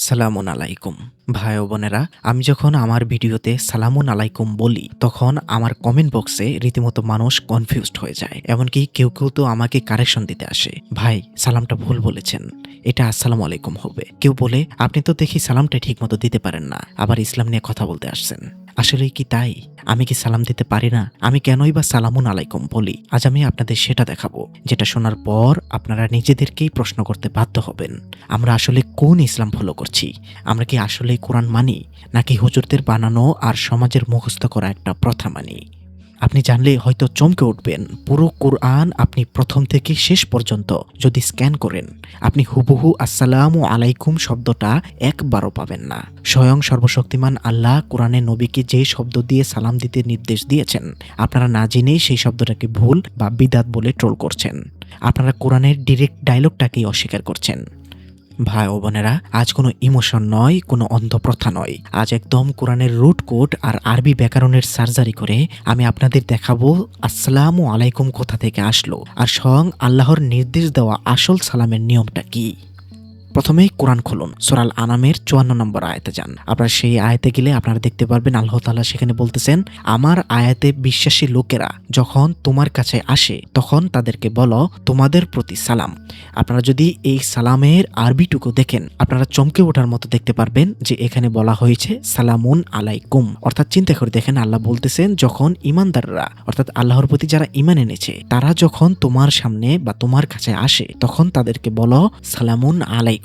সালামুন আলাইকুম। ভাই ও বোনেরা, আমি যখন আমার ভিডিওতে সালামুন আলাইকুম বলি তখন আমার কমেন্ট বক্সে রীতিমতো মানুষ কনফিউজড হয়ে যায়। এমনকি কেউ কেউ তো আমাকে কারেকশন দিতে আসে, ভাই সালামটা ভুল বলেছেন, এটা আসসালামু আলাইকুম হবে। কেউ বলে আপনি তো দেখি সালামটা ঠিক মতো দিতে পারেন না, আবার ইসলাম নিয়ে কথা বলতে আসছেন। আসলেই কি তাই? আমি কি সালাম দিতে পারি না? আমি কেনই বা সালামুন আলাইকুম বলি? আজ আমি আপনাদের সেটা দেখাবো, যেটা শোনার পর আপনারা নিজেদেরকেই প্রশ্ন করতে বাধ্য হবেন, আমরা আসলে কোন ইসলাম ফলো করছি? আমরা কি আসলে কোরআন মানি, নাকি হুজুরদের বানানো আর সমাজের মুখস্থ করা একটা প্রথা মানি? আপনি জানলে হয়তো চমকে উঠবেন। পুরো কোরআন আপনি প্রথম থেকে শেষ পর্যন্ত যদি স্ক্যান করেন, আপনি হুবহু আসসালামু আলাইকুম শব্দটা একবারও পাবেন না। স্বয়ং সর্বশক্তিমান আল্লাহ কোরআনে নবীকে যে শব্দ দিয়ে সালাম দিতে নির্দেশ দিয়েছেন, আপনারা না জেনেই সেই শব্দটাকে ভুল বা বিদাত বলে ট্রোল করছেন। আপনারা কোরআনের ডিরেক্ট ডায়লগটাকেই অস্বীকার করছেন। ভাই ও বোনেরা, আজ কোনো ইমোশন নয়, কোনো অন্ধপ্রথা নয়, আজ একদম কোরআনের রুট কোড আর আরবি ব্যাকরণের সার্জারি করে আমি আপনাদের দেখাবো আসসালামু আলাইকুম কোথা থেকে আসলো আর স্বয়ং আল্লাহর নির্দেশ দেওয়া আসল সালামের নিয়মটা কি। প্রথমেই কোরআন খুলুন, সূরা আল আনামের 54 নম্বর আয়াতে যান। আপনারা সেই আয়াতে গেলে আপনারা দেখতে পারবেন আল্লাহ তাআলা সেখানে বলতেছেন, আমার আয়াতে বিশ্বাসী লোকেরা যখন তোমার কাছে আসে তখন তাদেরকে বলো তোমাদের প্রতি সালাম। আপনারা যদি এই সালামের আরবিটুকু দেখেন, আপনারা চমকে ওঠার মতো দেখতে পারবেন যে এখানে বলা হয়েছে সালামুন আলাইকুম। অর্থাৎ চিন্তা করে দেখেন, আল্লাহ বলতেছেন যখন ইমানদাররা অর্থাৎ আল্লাহর প্রতি যারা ঈমান এনেছে তারা যখন তোমার সামনে বা তোমার কাছে আসে তখন তাদেরকে বলো সালামুন আলাইকুম।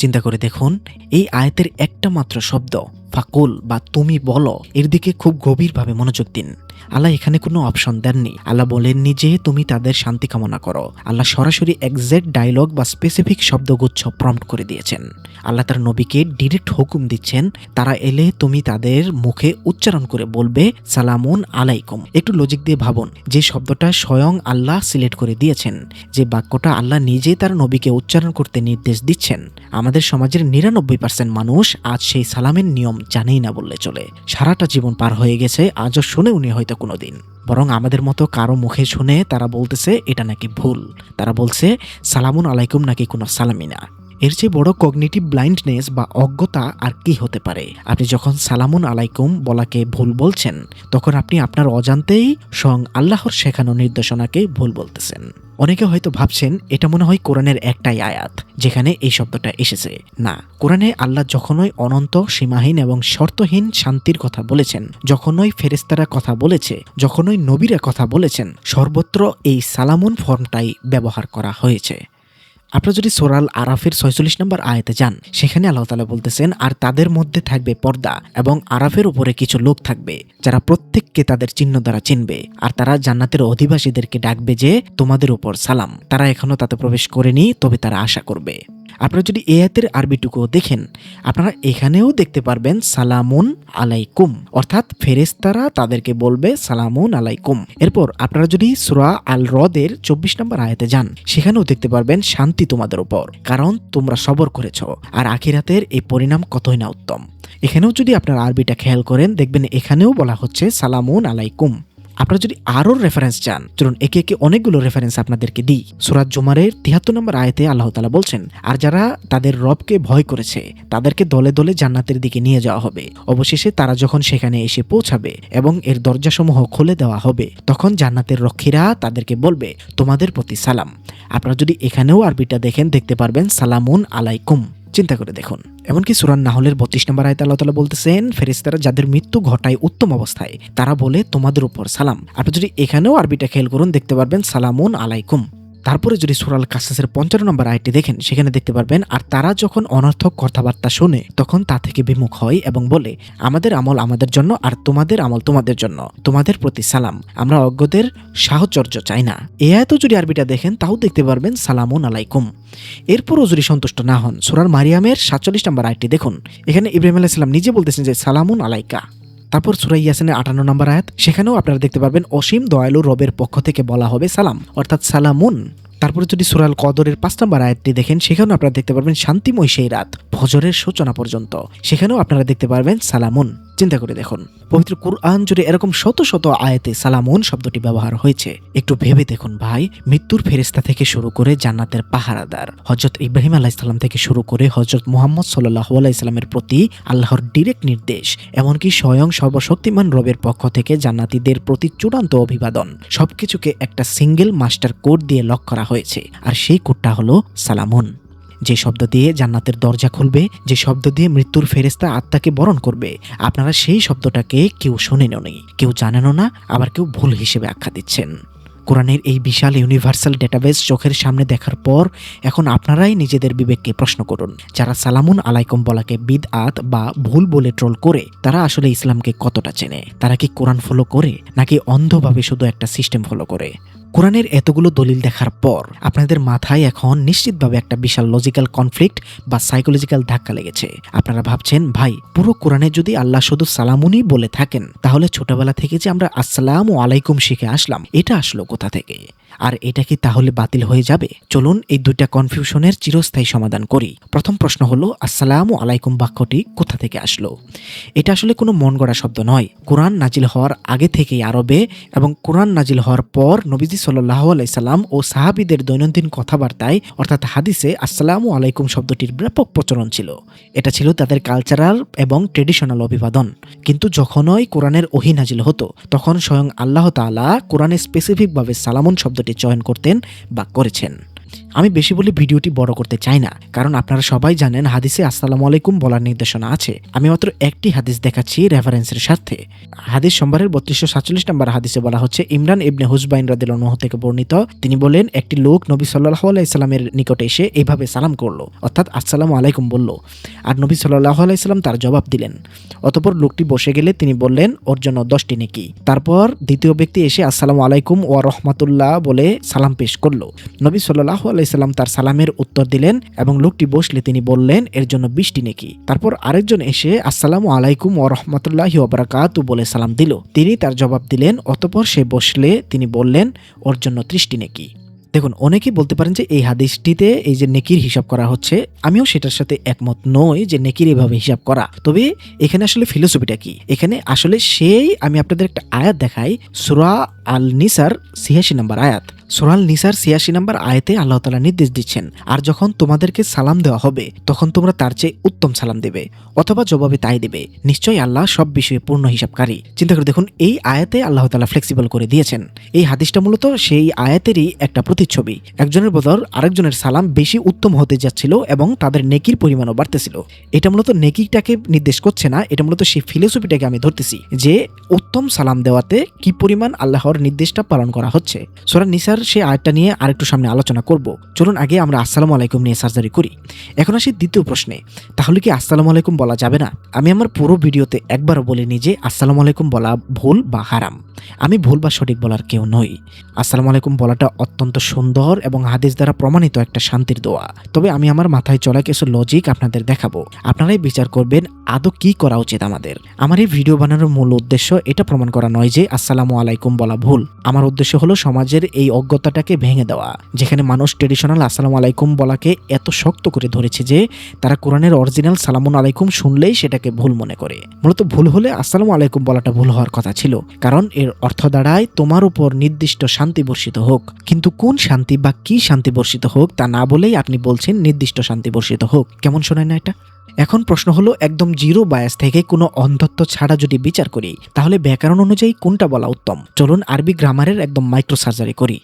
চিন্তা করে দেখুন, এই আয়াতের একটা মাত্র শব্দ ফাকুল বা তুমি বলো, এর দিকে খুব গভীরভাবে মনোযোগ দিন। আল্লাহ এখানে কোনো অপশন দেননি। আল্লাহ বলেননি যে তুমি তাদের শান্তি কামনা করো। আল্লাহ সরাসরি এক্সাক্ট ডায়লগ বা স্পেসিফিক শব্দগুচ্ছ প্রম্পট করে দিয়েছেন। আল্লাহ তার নবীকে ডিরেক্ট হুকুম দিচ্ছেন, তারা এলে তুমি তাদের মুখে উচ্চারণ করে বলবে সালামুন আলাইকুম। একটু লজিক দিয়ে ভাবুন, যে শব্দটা স্বয়ং আল্লাহ সিলেক্ট করে দিয়েছেন, যে বাক্যটা আল্লাহ নিজে তার নবীকে উচ্চারণ করতে নির্দেশ দিচ্ছেন, আমাদের সমাজের 99% মানুষ আজ সেই সালামের নিয়ম জানেই না বললে চলে। সারাটা জীবন পার হয়ে গেছে, আজও শুনে উনি হয়তো কোনোদিন। বরং আমাদের মতো কারো মুখে শুনে তারা বলতেছে এটা নাকি ভুল। তারা বলছে সালামুন আলাইকুম নাকি কোনো সালামি না। এর চেয়ে বড় কগনিটিভ ব্লাইন্ডনেস বা অজ্ঞতা আর কি হতে পারে? আপনি যখন সালামুন আলাইকুম বলাকে ভুল বলছেন, তখন আপনি আপনার অজান্তেই স্বয়ং আল্লাহর শেখানো নির্দেশনাকে ভুল বলতেছেন। অনেকে হয়তো ভাবছেন এটা মনে হয় কোরআনের একটাই আয়াত যেখানে এই শব্দটা এসেছে। না, কোরআনে আল্লাহ যখনই অনন্ত, সীমাহীন এবং শর্তহীন শান্তির কথা বলেছেন, যখনই ফেরেশতারা কথা বলেছে, যখনই নবীরা কথা বলেছেন, সর্বত্র এই সালামুন ফর্মটাই ব্যবহার করা হয়েছে। আপনারা যদি সূরা আল আরাফের 46 নম্বর আয়াতে যান, সেখানে আল্লাহ তাআলা বলতেছেন, আর তাদের মধ্যে থাকবে পর্দা এবং আরাফের উপরে কিছু লোক থাকবে যারা প্রত্যেককে তাদের চিহ্ন দ্বারা চিনবে, আর তারা জান্নাতের অধিবাসীদেরকে ডাকবে যে তোমাদের উপর সালাম। তারা এখনো তাতে প্রবেশ করেনি, তবে তারা আশা করবে। আপনারা যদি এই আয়াতের আরবিটুকু দেখেন, আপনারা এখানেও দেখতে পারবেন সালামুন আলাইকুম, অর্থাৎ ফেরেশতারা তাদেরকে বলবে সালামুন আলাইকুম। এরপর আপনারা যদি সূরা আল রদের 24 নম্বর আয়াতে যান, সেখানেও দেখতে পারবেন শান্তি তোমাদের উপর, কারণ তোমরা সবর করেছ, আর আখিরাতের এই পরিণাম কতই না উত্তম। এখানেও যদি আপনারা আরবিটা খেয়াল করেন, দেখবেন এখানেও বলা হচ্ছে সালামুন আলাইকুম। আপনারা যদি আরো রেফারেন্স চান, চলুন একে একে অনেকগুলো রেফারেন্স আপনাদেরকে দিই। সূরা জুমারের 73 নম্বর আয়াতে আল্লাহ তাআলা বলছেন, আর যারা তাদের রবকে ভয় করেছে তাদেরকে দলে দলে জান্নাতের দিকে নিয়ে যাওয়া হবে। অবশেষে তারা যখন সেখানে এসে পৌঁছাবে এবং এর দরজাসমূহ খুলে দেওয়া হবে, তখন জান্নাতের রক্ষীরা তাদেরকে বলবে তোমাদের প্রতি সালাম। আপনারা যদি এখানেও আরবিটা দেখেন, দেখতে পারবেন সালামুন আলাইকুম। চিন্তা করে দেখুন। এমনকি সূরা নাহলের 32 নম্বর আয়াতে আল্লাহ তাআলা বলতেছেন, ফেরেশতারা যাদের মৃত্যু ঘটায় উত্তম অবস্থায়, তারা বলে তোমাদের উপর সালাম। আপনি যদি এখানেও আরবিটা খেয়াল করুন, দেখতে পারবেন সালামুন আলাইকুম। তারপরে যদি সূরা আল কাসাসের 55 নম্বর আয়াতটি দেখেন, সেখানে দেখতে পারবেন, আর তারা যখন অনর্থক কথাবার্তা শোনে তখন তা থেকে বিমুখ হয় এবং বলে আমাদের আমল আমাদের জন্য আর তোমাদের আমল তোমাদের জন্য, তোমাদের প্রতি সালাম, আমরা অজ্ঞদের সাহচর্য চাই না। এই আয়াতও যদি আরবিটা দেখেন, তাও দেখতে পারবেন সালামুন আলাইকুম। এরপরও যদি সন্তুষ্ট না হন, সূরা মারিয়ামের 47 নম্বর আয়াতটি দেখুন, এখানে ইব্রাহিম আলাইহিস সালাম নিজে বলতেছেন যে সালামুন আলাইকা। তারপর সূরা ইয়াসিনের 58 নম্বর আয়াত, সেখানেও আপনারা দেখতে পারবেন অসীম দয়ালু রবের পক্ষ থেকে বলা হবে সালাম, অর্থাৎ সালামুন। তারপরে যদি সূরা আল কদরের 5 নম্বর আয়াতটি দেখেন, সেখানেও আপনারা দেখতে পারবেন শান্তিময় সেই রাত ফজরের সূচনা পর্যন্ত, সেখানেও আপনারা দেখতে পারবেন সালামুন। চিন্তা করে দেখুন, পবিত্র কুরআন জুড়ে এরকম শত শত আয়াতে সালামুন শব্দটি ব্যবহার হয়েছে। একটু ভেবে দেখুন ভাই, মৃত্যুর ফেরেশতা থেকে শুরু করে জান্নাতের পাহারাদার হযরত ইব্রাহিম আলাইহিস সালাম থেকে শুরু করে হযরত মুহাম্মদ সাল্লাল্লাহু আলাইহি সাল্লামের প্রতি আল্লাহর ডিরেক্ট নির্দেশ, এমনকি স্বয়ং সর্বশক্তিমান রবের পক্ষ থেকে জান্নাতীদের প্রতি চূড়ান্ত অভিবাদন, সবকিছুকে একটা সিঙ্গেল মাস্টার কোড দিয়ে লক করা হয়েছে। আর সেই কোডটা হলো সালামুন। যে শব্দ দিয়ে জান্নাতের দরজা খুলবে, যে শব্দ দিয়ে মৃত্যুর ফেরেশতা আত্মাকে বরণ করবে, আপনারা সেই শব্দটাকে কেউ শোনেনও নি, কেউ জানেনও না, আবার কেউ ভুল হিসেবে আখ্যা দিচ্ছেন। কোরআনের এই বিশাল ইউনিভার্সাল ডেটাবেস চোখের সামনে দেখার পর এখন আপনারাই নিজেদের বিবেককে প্রশ্ন করুন, যারা সালামুন আলাইকুম বলাকে বিদআত বা ভুল বলে ট্রোল করে, তারা আসলে ইসলামকে কতটা চেনে? তারা কি কোরআন ফলো করে, নাকি অন্ধভাবে শুধু একটা সিস্টেম ফলো করে? কোরআনের এতগুলো দলিল দেখার পর আপনাদের মাথায় এখন নিশ্চিতভাবে একটা বিশাল লজিক্যাল কনফ্লিক্ট বা সাইকোলজিক্যাল ধাক্কা লেগেছে। আপনারা ভাবছেন, ভাই পুরো কোরআনে যদি আল্লাহ শুধু সালামুনই বলে থাকেন, তাহলে ছোটবেলা থেকে যে আমরা আসসালামু আলাইকুম শিখে আসলাম, এটা আসলো কোথা থেকে? আর এটা কি তাহলে বাতিল হয়ে যাবে? চলুন এই দুইটা কনফিউশনের চিরস্থায়ী সমাধান করি। প্রথম প্রশ্ন হলো, আসসালামু আলাইকুম বাক্যটি কোথা থেকে আসলো? এটা আসলে কোনো মন গড়া শব্দ নয়। কোরআন নাজিল হওয়ার আগে থেকেই আরবে এবং কোরআন নাজিল হওয়ার পর নবীজি সাল্লাল্লাহু আলাইহি সাল্লাম ও সাহাবীদের দৈনন্দিন কথাবার্তায় অর্থাৎ হাদিসে আসসালামু আলাইকুম শব্দটির ব্যাপক প্রচলন ছিল। এটা ছিল তাদের কালচারাল এবং ট্রেডিশনাল অভিবাদন। কিন্তু যখনই কোরআনের ওহী নাজিল হতো, তখন স্বয়ং আল্লাহ তাআলা কোরআনে স্পেসিফিকভাবে সালামুন শব্দটি চয়ন করতেন বা করেছেন। আমি বেশি বলে ভিডিওটি বড় করতে চাই না, কারণ আপনারা সবাই জানেন হাদিসে আসসালামু আলাইকুম বলার নির্দেশনা আছে। আমি মাত্র একটি হাদিস দেখাচ্ছি রেফারেন্সের স্বার্থে। হাদিস সম্ভারের 3247 নম্বর হাদিসে বলা হচ্ছে, ইমরান ইবনে হুজবাইন রাদিয়াল্লাহু আনহু থেকে বর্ণিত, তিনি বলেন, একটি লোক নবী সাল্লাল্লাহু আলাইহি সাল্লামের নিকটে এসে এইভাবে সালাম করলো, অর্থাৎ আসসালামু আলাইকুম বলল, আর নবী সাল্লাল্লাহু আলাইহি সাল্লাম তার জবাব দিলেন। অতঃপর লোকটি বসে গেলে তিনি বললেন, ওর জন্য 10টি নেকি। তারপর দ্বিতীয় ব্যক্তি এসে আসসালামু আলাইকুম ওয়া রাহমাতুল্লাহ বলে সালাম পেশ করলো। নবী সাল্লাল্লাহু আলাইহি সাল্লাম তার সালামের উত্তর দিলেন এবং লোকটি বসলে তিনি বললেন, এর জন্য 20টি নেকি। তারপর আরেকজন এসে আসসালামু আলাইকুম ওয়া রাহমাতুল্লাহি ওয়া বারাকাতুহু বলে সালাম দিল, তিনি তার জবাব দিলেন। অতঃপর সে বসলে তিনি বললেন, ওর জন্য 30টি নেকি। দেখুন, অনেকেই বলতে পারেন যে এই হাদিসটিতে এই যে নেকির হিসাব করা হচ্ছে, আমিও সেটার সাথে একমত নই যে নেকির এভাবে হিসাব করা। তবে এখানে আসলে ফিলোসফিটা কি? এখানে আসলে আমি আপনাদের একটা আয়াত দেখাই, সূরা আল নিসার 86 নম্বর আয়াত। সূরা আল নিসার 86 নম্বর আয়াতে আল্লাহ তাআলা নির্দেশ দিচ্ছেন, আর যখন তোমাদেরকে সালাম দেওয়া হবে, তখন তোমরা তার চেয়ে উত্তম সালাম দেবে অথবা জবাবে তাই দেবে। নিশ্চয়ই আল্লাহ সব বিষয়ে পূর্ণ হিসাবকারী। চিন্তা করে দেখুন, এই আয়াতে আল্লাহ তাআলা ফ্লেক্সিবল করে দিয়েছেন। এই হাদিসটা মূলত সেই আয়াতেরই একটা প্রতিচ্ছবি। একজনের বদল আরেকজনের সালাম বেশি উত্তম হতে যাচ্ছিল এবং তাদের নেকির পরিমাণও বাড়তেছিল। এটা মূলত নেকিটাকে নির্দেশ করছে না, এটা মূলত সেই ফিলোসফিটাকে আমি ধরতেছি যে উত্তম সালাম দেওয়াতে কি পরিমাণ আল্লাহর নির্দেশটা পালন করা হচ্ছে। সূরা নিসার সেই আয়াতটা নিয়ে আরেকটু সামনে আলোচনা করব। চলুন আগে আমরা আসসালামু আলাইকুম নিয়ে সার্জারি করি। এখন আসি দ্বিতীয় প্রশ্নে, তাহলে কি আসসালামু আলাইকুম বলা যাবে না? আমি আমার পুরো ভিডিওতে একবারও বলিনি যে আসসালামু আলাইকুম বলা ভুল বা হারাম। আমি ভুল বা সঠিক বলার কেউ নই। আসসালামু আলাইকুম বলাটা অত্যন্ত সুন্দর এবং হাদিস দ্বারা প্রমাণিত একটা শান্তির দোয়া। তবে আমি আমার মাথায় চলা কিছু লজিক আপনাদের দেখাবো, আপনারাই বিচার করবেন আদৌ কি করা উচিত আমাদের। আমার এই ভিডিও বানানোর মূল উদ্দেশ্য এটা প্রমাণ করা নয় যে আসসালামু আলাইকুম বলা ভুল। আমার উদ্দেশ্য হলো সমাজের এই অজ্ঞতাটাকে ভেঙে দেওয়া, যেখানে মানুষ ট্রেডিশনাল আসসালামু আলাইকুম বলাকে এত শক্ত করে ধরেছে যে তারা কোরআনের অরিজিনাল সালামুন আলাইকুম শুনলেই সেটাকে ভুল মনে করে। মূলত ভুল হলে আসসালামু আলাইকুম বলাটা ভুল হওয়ার কথা ছিল, কারণ এর অর্থ দাঁড়ায় তোমার উপর নির্দিষ্ট শান্তি বর্ষিত হোক। কিন্তু কোন শান্তি বা কি শান্তি বর্ষিত হোক তা না বলেই আপনি বলছেন নির্দিষ্ট শান্তি বর্ষিত হোক। কেমন শোনায় না এটা? এখন প্রশ্ন হলো, একদম জিরো বায়াস থেকে কোনো অন্ধত্ব ছাড়া যদি বিচার করি, তাহলে ব্যাকরণ অনুযায়ী কোনটা বলা উত্তম? চলুন আরবি গ্রামারের একদম মাইক্রো সার্জারি করি।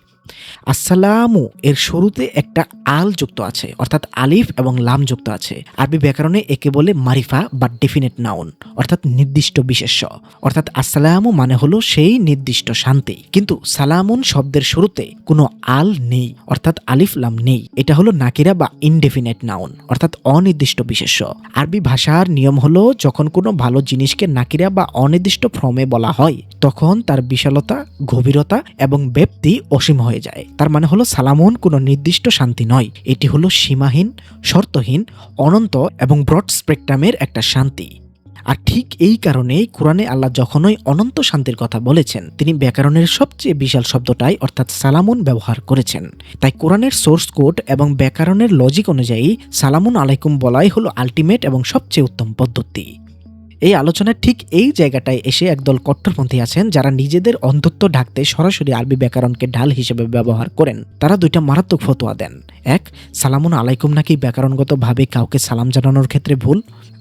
আসসালামু এর শুরুতে একটা আল যুক্ত আছে, অর্থাৎ আলিফ এবং লাম যুক্ত আছে। আরবি ব্যাকরণে একে বলে মারিফা বা ডেফিনেট নাউন, অর্থাৎ নির্দিষ্ট বিশেষ্য। অর্থাৎ আসসালামু মানে হলো সেই নির্দিষ্ট শান্তি, কিন্তু সালামুন শব্দের শুরুতে কোনো আল নেই, অর্থাৎ আলিফ লাম নেই। এটা হলো নাকিরা বা ইনডেফিনেট নাউন, অর্থাৎ অনির্দিষ্ট বিশেষ্য। আরবি ভাষার নিয়ম হলো, যখন কোনো ভালো জিনিসকে নাকিরা বা অনির্দিষ্ট ফর্মে বলা হয়, তখন তার বিশালতা, গভীরতা এবং ব্যাপ্তি অসীম হয়ে যায়। তার মানে হলো সালামুন কোনো নির্দিষ্ট শান্তি নয়, এটি হলো সীমাহীন, শর্তহীন, অনন্ত এবং ব্রড স্পেকট্রামের একটা শান্তি। আর ঠিক এই কারণেই কোরআনে আল্লাহ যখনই অনন্ত শান্তির কথা বলেছেন, তিনি ব্যাকরণের সবচেয়ে বিশাল শব্দটাই অর্থাৎ সালামুন ব্যবহার করেছেন। তাই কোরআনের সোর্স কোড এবং ব্যাকরণের লজিক অনুযায়ী সালামুন আলাইকুম বলাই হলো আলটিমেট এবং সবচেয়ে উত্তম পদ্ধতি। এই আলোচনার ঠিক এই জায়গাটায় এসে একদল কট্টরপন্থী আছেন যারা নিজেদের অন্ধত্ব ঢাকতে সরাসরি আরবি ব্যাকরণকে ঢাল হিসেবে ব্যবহার করেন। তারা দুইটা মারাত্মক ফতোয়া দেন। এক, সালামুন আলাইকুম নাকি ব্যাকরণগতভাবে কাউকে সালাম জানানোর ক্ষেত্রে ভুল।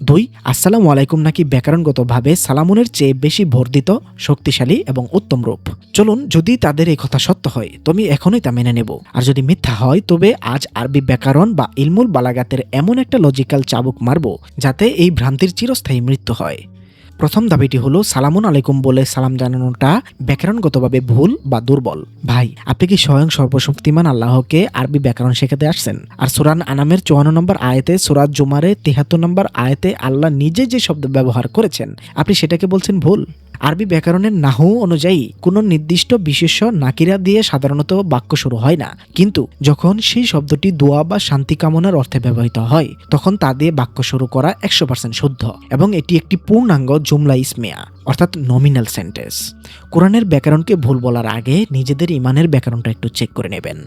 দুই, আসসালামু আলাইকুম নাকি ব্যাকরণগতভাবে সালামুনের চেয়ে বেশি বর্ধিত, শক্তিশালী এবং উত্তম রূপ। চলুন, যদি তাদের এই কথা সত্য হয় তবে এখনই তা মেনে নেব, আর যদি মিথ্যা হয় তবে আজ আরবি ব্যাকরণ বা ইলমুল বালাগাতের এমন একটা লজিক্যাল চাবুক মারব যাতে এই ভ্রান্তির চিরস্থায়ী মৃত্যু হয়। প্রথম দাবিটি হলো সালামুন আলাইকুম বলে সালাম জানানোটা ব্যাকরণগতভাবে ভুল বা দুর্বল। ভাই, আপনি কি স্বয়ং সর্বশক্তিমান আল্লাহকে আরবি ব্যাকরণ শেখাতে আসছেন? আর সূরা আনামের 54 নম্বর আয়াতে, সূরা জুমারে 73 নম্বর আয়াতে আল্লাহ নিজে যে শব্দ ব্যবহার করেছেন আপনি সেটাকে বলছেন ভুল? আরবি ব্যাকরণের নাহু অনুযায়ী কোনো নির্দিষ্ট বিশেষ্য নাকিরা দিয়ে সাধারণত বাক্য শুরু হয় না, কিন্তু যখন সেই শব্দটি দোয়া বা শান্তি কামনার অর্থে ব্যবহৃত হয় তখন তা দিয়ে বাক্য শুরু করা 100% শুদ্ধ, এবং এটি একটি পূর্ণাঙ্গ জুমলা ইসমিয়া অর্থাৎ নমিনাল সেন্টেন্স। কোরআনের ব্যাকরণকে ভুল বলার আগে নিজেদের ইমানের ব্যাকরণটা একটু চেক করে নেবেন।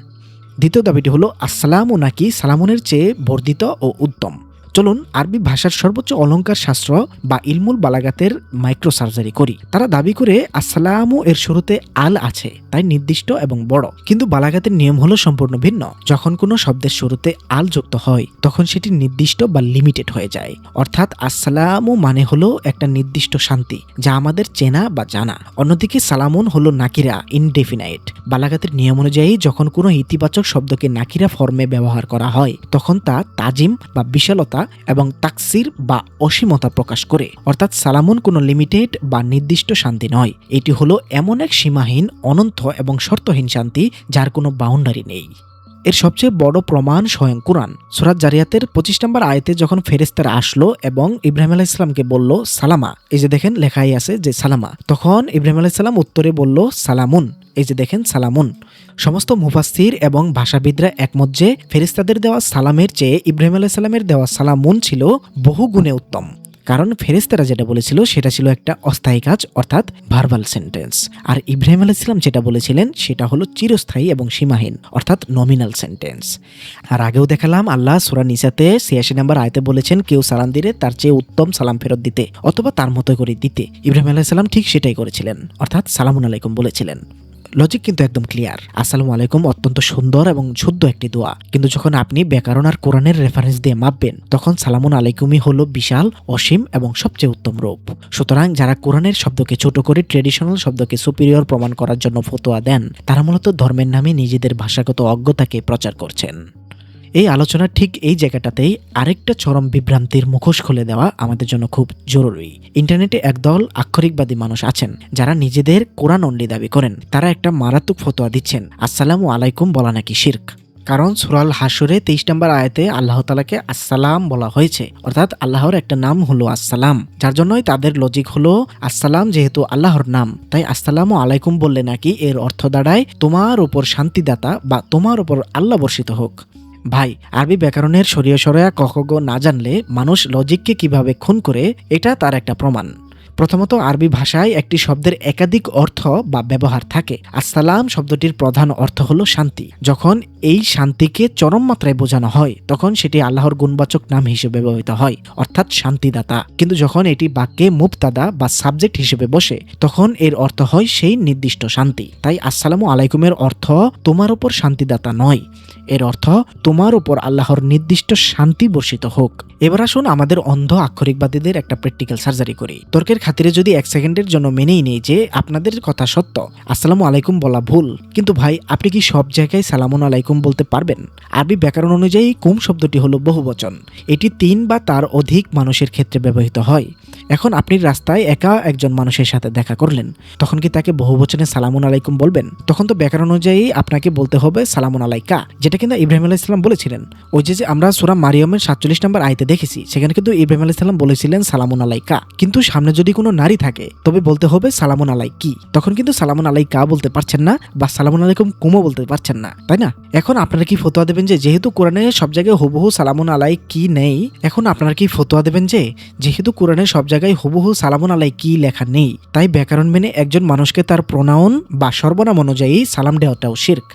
দ্বিতীয় দাবিটি হলো আসসালামু নাকি সালামুনের চেয়ে বর্ধিত ও উত্তম। চলুন আরবি ভাষার সর্বোচ্চ অলঙ্কার শাস্ত্র বা ইলমুল বালাগাতের মাইক্রো সার্জারি করি। তারা দাবি করে আসসালামু এর শুরুতে আল আছে, তাই নির্দিষ্ট এবং বড়। কিন্তু বালাগাতের নিয়ম হলো সম্পূর্ণ ভিন্ন। যখন কোনো শব্দের শুরুতে আল যুক্ত হয় তখন সেটি নির্দিষ্ট বা লিমিটেড হয়ে যায়। অর্থাৎ আসসালামু মানে হলো একটা নির্দিষ্ট শান্তি যা আমাদের চেনা বা জানা। অন্যদিকে সালামুন হলো নাকিরা, ইনডেফিনাইট। বালাগাতের নিয়ম অনুযায়ী যখন কোনো ইতিবাচক শব্দকে নাকিরা ফর্মে ব্যবহার করা হয় তখন তা তাজিম বা বিশালতা এবং তাকসির বা অসীমতা প্রকাশ করে। অর্থাৎ সালামুন কোনো লিমিটেড বা নির্দিষ্ট শান্তি নয়, এটি হলো এমন এক সীমাহীন, অনন্ত এবং শর্তহীন শান্তি যার কোনো বাউন্ডারি নেই। এর সবচেয়ে বড় প্রমাণ স্বয়ং কুরআন। সূরা জারিয়াতের 25 নম্বর আয়াতে যখন ফেরেশতারা আসলো এবং ইব্রাহিম আলাইহিস সালামকে বলল সালামা, এই যে দেখেন লেখাই আছে যে সালামা, তখন ইব্রাহিম আলাইহিস সালাম উত্তরে বলল সালামুন, এই যে দেখেন সালামুন। সমস্ত মুফাসসির এবং ভাষাবিদরা একমত যে ফেরেশতাদের দেওয়া সালামের চেয়ে ইব্রাহিম আলাইহিস সালামের দেওয়া সালামুন ছিল বহু গুণে উত্তম। কারণ ফেরেশতারা যেটা বলেছিল সেটা ছিল একটা অস্থায়ী কাজ অর্থাৎ ভার্বাল সেন্টেন্স, আর ইব্রাহিম আলাইহিস সালাম যেটা বলেছিলেন সেটা হলো চিরস্থায়ী এবং সীমাহীন অর্থাৎ নমিনাল সেন্টেন্স। আর আগেও দেখালাম আল্লাহ সূরা নিসাতে 86 নম্বর আয়াতে বলেছেন কেউ সালাম দিলে তার চেয়ে উত্তম সালাম ফেরত দিতে অথবা তার মতো করে দিতে। ইব্রাহিম আলাইহিস সালাম ঠিক সেটাই করেছিলেন, অর্থাৎ সালামুন আলাইকুম বলেছিলেন। লজিক কিন্তু একদম ক্লিয়ার। আসসালামু আলাইকুম অত্যন্ত সুন্দর এবং শুদ্ধ একটি দোয়া, কিন্তু যখন আপনি ব্যাকরণ আর কোরআনের রেফারেন্স দিয়ে মাপবেন তখন সালামুন আলাইকুমই হলো বিশাল, অসীম এবং সবচেয়ে উত্তম রূপ। সুতরাং যারা কোরআনের শব্দকে ছোট করে ট্রেডিশনাল শব্দকে সুপিরিয়র প্রমাণ করার জন্য ফতোয়া দেন তারা মূলত ধর্মের নামে নিজেদের ভাষাগত অজ্ঞতাকে প্রচার করছেন। এই আলোচনার ঠিক এই জায়গাটাতেই আরেকটা চরম বিভ্রান্তির মুখোশ খুলে দেওয়া আমাদের জন্য খুব জরুরি। ইন্টারনেটে একদল আক্ষরিকবাদী মানুষ আছেন যারা নিজেদের কোরআন অনলি দাবি করেন। তারা একটা মারাত্মক ফতোয়া দিচ্ছেন আসসালামু আলাইকুম বলা নাকি শিরক। কারণ সূরা আল হাশরে 23 নম্বর আয়াতে আল্লাহ তাআলাকে আসসালাম বলা হয়েছে, অর্থাৎ আল্লাহর একটা নাম হলো আসসালাম, যার জন্যই তাদের লজিক হলো আসসালাম যেহেতু আল্লাহর নাম তাই আসসালামু আলাইকুম বললে নাকি এর অর্থ দাঁড়ায় তোমার উপর শান্তিদাতা বা তোমার উপর আল্লাহ বর্ষিত হোক। ভাই, আরবি ব্যাকরণের সরিয়া সরয়া কখগ না জানলে মানুষ লজিককে কিভাবে খুন করে এটা তার একটা প্রমাণ। প্রথমত, আরবি ভাষায় একটি শব্দের একাধিক অর্থ বা ব্যবহার থাকে। আসসালাম শব্দটির প্রধান অর্থ হলো শান্তি। যখন এই শান্তিকে চরম মাত্রায় বোঝানো হয় তখন সেটি আল্লাহর গুণবাচক নাম হিসেবে ব্যবহৃত হয় অর্থাৎ শান্তিদাতা। কিন্তু যখন এটি বাক্যে মুবতাদা বা সাবজেক্ট হিসেবে বসে তখন এর অর্থ হয় সেই নির্দিষ্ট শান্তি। তাই আসসালামু আলাইকুমের অর্থ তোমার উপর শান্তিদাতা নয়, এর অর্থ তোমার উপর আল্লাহর নির্দিষ্ট শান্তি বর্ষিত হোক। এবার আসুন আমাদের অন্ধ আক্ষরিকবাদীদের একটা প্র্যাকটিক্যাল সার্জারি করি। তর্কের খাতিরে যদি 1 সেকেন্ডের জন্য মেনেই নেই যে আপনাদের কথা সত্য, আসসালামু আলাইকুম বলা ভুল, কিন্তু ভাই আপনি কি সব জায়গায় সালামুন আলাইকুম বলতে পারবেন? আরবি ব্যাকরণ অনুযায়ী কুম শব্দটি হলো বহুবচন, এটি 3 বা তার অধিক মানুষের ক্ষেত্রে ব্যবহৃত হয়। এখন আপনি রাস্তায় একা একজন মানুষের সাথে দেখা করলেন, তখন কি তাকে বহুবচনে সালামুন আলাইকুম বলবেন? তখন তো ব্যাকরণ অনুযায়ী আপনাকে বলতে হবে সালামুন আলাইকা, যেটা কিন্তু ইব্রাহিম আলাইহিস সালাম বলেছিলেন। ওই যে আমরা সূরা মারিয়মের 47 নম্বর আয়াতে দেখেছি, সেখানে কিন্তু ইব্রাহিম আলাইহিস সালাম বলেছিলেন সালামুন আলাইকা, কিন্তু সামনে যদি কোনো নারী থাকে তবে বলতে হবে সালামুন আলাইকি। তখন কিন্তু সালামুন আলাইকা বলতে পারছেন না বা সালামুন আলাইকুম কুমও বলতে পারছেন না, তাই না? এখন আপনারা কি ফতোয়া দেবেন যে যেহেতু কোরআনে সব জায়গায় হুবহু সালামুন আলাইকি নেই, এখন আপনারা কি ফতোয়া দেবেন যে যেহেতু কোরআনে সব জায়গায় হুবহু সালামুন আলাইকি লেখা নেই। তাই ব্যাকরণ মেনে একজন মানুষকে তার প্রোনাউন বা সর্বনাম অনুযায়ী সালাম দেওয়াটাও শিরক।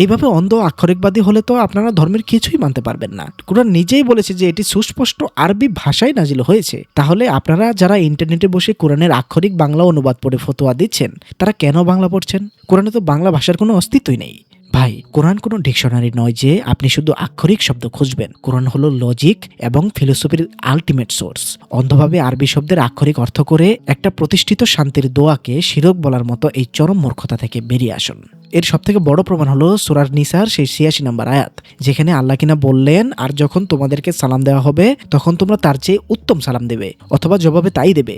এইভাবে অন্ধ আক্ষরিকবাদী হলে তো আপনারা ধর্মের কিছুই মানতে পারবেন না। কোরআন নিজেই বলেছে যে এটি সুস্পষ্ট আরবি ভাষায় নাজিল হয়েছে। তাহলে আপনারা যারা ইন্টারনেটে বসে কোরআনের আক্ষরিক বাংলা অনুবাদ পড়ে ফতোয়া দিচ্ছেন, তারা কেন বাংলা পড়ছেন? কোরআনে তো বাংলা ভাষার কোনো অস্তিত্বই নেই। ভাই, কোরআন কোনো ডিকশনারি নয় যে আপনি শুধু আক্ষরিক শব্দ খুঁজবেন। কোরআন হলো লজিক এবং ফিলোসফির আলটিমেট সোর্স। অন্ধভাবে আরবি শব্দের আক্ষরিক অর্থ করে একটা প্রতিষ্ঠিত শান্তির দোয়াকে শিরক বলার মতো এই চরম মূর্খতা থেকে বেরিয়ে আসুন। এর সবথেকে বড় প্রমাণ হলো সূরা নিসার সেই ৮৬ নম্বর আয়াত, যেখানে আল্লাহ কিনা বললেন, আর যখন তোমাদেরকে সালাম দেওয়া হবে তখন তোমরা তার চেয়ে উত্তম সালাম দেবে অথবা জবাবে তাই দেবে।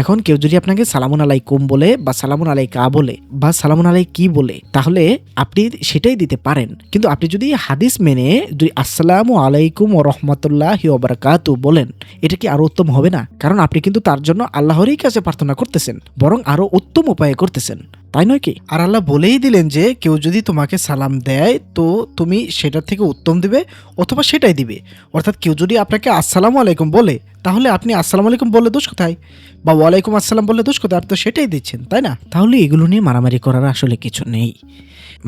এখন কেউ যদি আপনাকে সালামুন আলাইকুম বলে বা সালামুন আলাইকা বলে বা সালামুন আলাইকি বলে, তাহলে আপনি সেটাই দিতে পারেন। কিন্তু আপনি যদি হাদিস মেনে যদি আসসালামু আলাইকুম ওয়া রাহমাতুল্লাহি ওয়া বারাকাতু বলেন, এটা কি আরো উত্তম হবে না? কারণ আপনি কিন্তু তার জন্য আল্লাহরই কাছে প্রার্থনা করতেছেন, বরং আরো উত্তম উপায়ে করতেছেন, তাই নয় কি? আর আল্লাহ বলেই দিলেন যে কেউ যদি তোমাকে সালাম দেয় তো তুমি সেটার থেকে উত্তম দিবে অথবা সেটাই দিবে। অর্থাৎ কেউ যদি আপনাকে আসসালামু আলাইকুম বলে, তাহলে আপনি আসসালামু আলাইকুম বললে দোষ কোথায়? বা ওয়ালাইকুম আসসালাম বললে দোষ কোথায়? আপনি তো সেটাই দিচ্ছেন, তাই না? তাহলে এগুলো নিয়ে মারামারি করার আসলে কিছু নেই।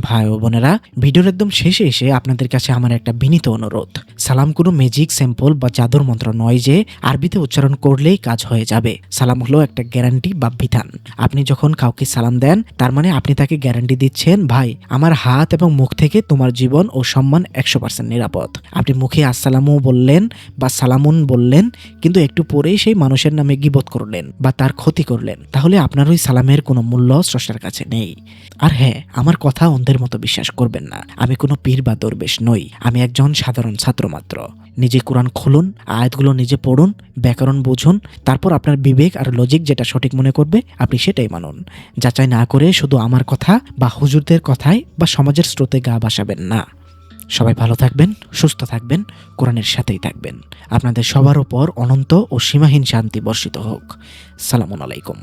ভাই ও বোনেরা, ভিডিওর একদম শেষে এসে আপনাদের কাছে আমার একটা বিনীত অনুরোধ, সালাম কোনো ম্যাজিক স্যাম্পল বা জাদুর মন্ত্র নয় যে আরবিতে উচ্চারণ করলেই কাজ হয়ে যাবে। সালাম হলো একটা গ্যারান্টি বা বিধান। আপনি যখন কাউকে সালাম দেন, তার মানে আপনি তাকে গ্যারান্টি দিচ্ছেন, ভাই আমার হাত এবং মুখ থেকে তোমার জীবন ও সম্মান 100% নিরাপদ। আপনি মুখে আসসালামু বললেন বা সালামুন বললেন, কিন্তু একটু পরেই সেই মানুষের নামে গীবত করলেন বা তার ক্ষতি করলেন, তাহলে আপনার ওই সালামের কোনো মূল্য স্রষ্টার কাছে নেই। আর হ্যাঁ, আমার কথা অন্ধের মতো বিশ্বাস করবেন না। আমি কোনো পীর বা দরবেশ নই, আমি একজন সাধারণ ছাত্র মাত্র। নিজে কোরআন খুলুন, আয়াতগুলো নিজে পড়ুন, ব্যাকরণ বুঝুন, তারপর আপনার বিবেক আর লজিক যেটা সঠিক মনে করবে আপনি সেটাই মানুন। যাচাই না করে শুধু আমার কথা বা হুজুরদের কথায় বা সমাজের স্রোতে গা ভাসাবেন না। সবাই ভালো থাকবেন, সুস্থ থাকবেন, কোরআনের সাথেই থাকবেন। আপনাদের সবার উপর অনন্ত ও সীমাহীন শান্তি বর্ষিত হোক। সালামুন আলাইকুম।